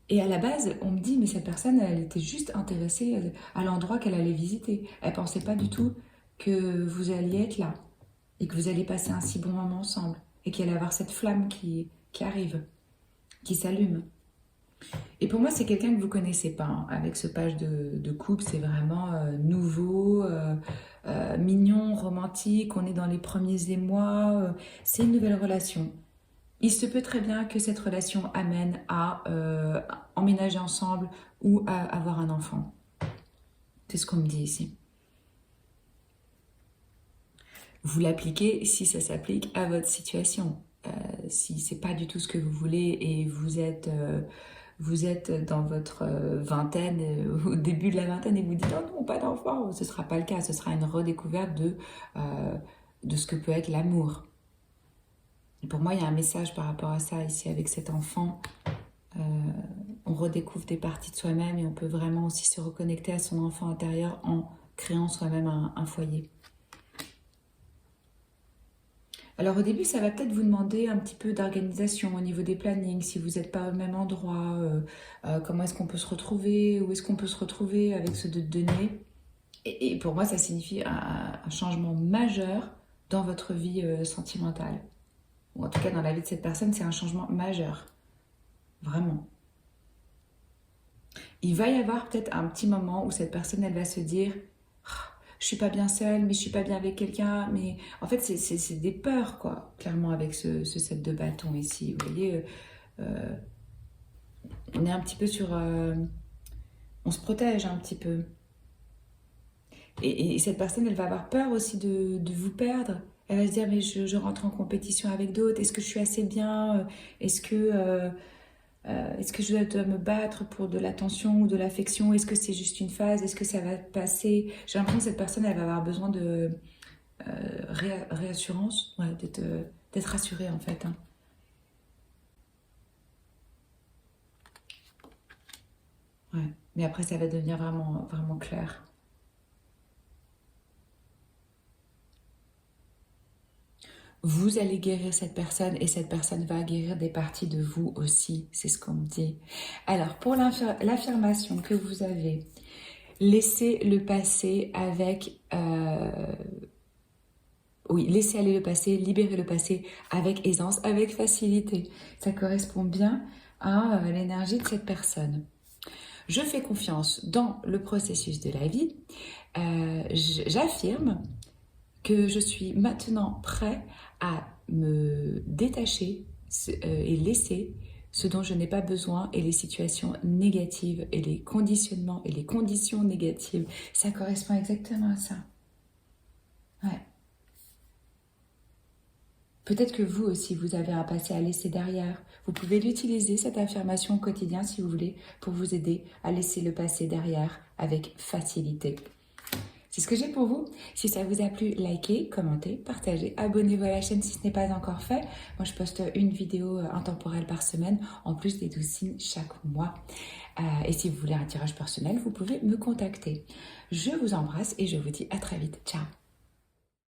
Et à la base, on me dit, mais cette personne, elle était juste intéressée à l'endroit qu'elle allait visiter. Elle pensait pas du tout que vous alliez être là et que vous allez passer un si bon moment ensemble et qu'il allait avoir cette flamme qui arrive, qui s'allume. Et pour moi, c'est quelqu'un que vous connaissez pas. Hein. Avec ce page de couple, c'est vraiment nouveau, mignon, romantique. On est dans les premiers émois. C'est une nouvelle relation. Il se peut très bien que cette relation amène à emménager ensemble ou à avoir un enfant. C'est ce qu'on me dit ici. Vous l'appliquez si ça s'applique à votre situation. Si c'est pas du tout ce que vous voulez et vous êtes dans votre vingtaine, au début de la vingtaine, et vous dites « Oh non, pas d'enfant », ce ne sera pas le cas, ce sera une redécouverte de ce que peut être l'amour. Et pour moi, il y a un message par rapport à ça ici avec cet enfant. On redécouvre des parties de soi-même et on peut vraiment aussi se reconnecter à son enfant intérieur en créant soi-même un foyer. Alors au début, ça va peut-être vous demander un petit peu d'organisation au niveau des plannings, si vous n'êtes pas au même endroit, comment est-ce qu'on peut se retrouver, où est-ce qu'on peut se retrouver avec ceux de données. Et pour moi, ça signifie un changement majeur dans votre vie sentimentale. Ou en tout cas, dans la vie de cette personne, c'est un changement majeur. Vraiment. Il va y avoir peut-être un petit moment où cette personne, elle va se dire je suis pas bien seule, mais je suis pas bien avec quelqu'un. Mais en fait, c'est des peurs, quoi, clairement, avec ce set de bâtons ici. Vous voyez, on est un petit peu sur... on se protège un petit peu. Et cette personne, elle va avoir peur aussi de vous perdre. Elle va se dire, mais je rentre en compétition avec d'autres. Est-ce que je suis assez bien? Est-ce que je dois me battre pour de l'attention ou de l'affection? Est-ce que c'est juste une phase? Est-ce que ça va passer? J'ai l'impression que cette personne, elle va avoir besoin de réassurance, ouais, d'être rassurée en fait. Hein. Ouais. Mais après, ça va devenir vraiment, vraiment clair. Vous allez guérir cette personne et cette personne va guérir des parties de vous aussi, c'est ce qu'on me dit. Alors, pour l'affirmation que vous avez, laissez le passé avec... oui, laissez aller le passé, libérez le passé avec aisance, avec facilité. Ça correspond bien à l'énergie de cette personne. Je fais confiance dans le processus de la vie. J'affirme que je suis maintenant prêt à me détacher et laisser ce dont je n'ai pas besoin et les situations négatives et les conditionnements et les conditions négatives. Ça correspond exactement à ça. Ouais. Peut-être que vous aussi, vous avez un passé à laisser derrière. Vous pouvez l'utiliser, cette affirmation au quotidien, si vous voulez, pour vous aider à laisser le passé derrière avec facilité. C'est ce que j'ai pour vous. Si ça vous a plu, likez, commentez, partagez, abonnez-vous à la chaîne si ce n'est pas encore fait. Moi, je poste une vidéo intemporelle par semaine, en plus des 12 signes chaque mois. Et si vous voulez un tirage personnel, vous pouvez me contacter. Je vous embrasse et je vous dis à très vite. Ciao!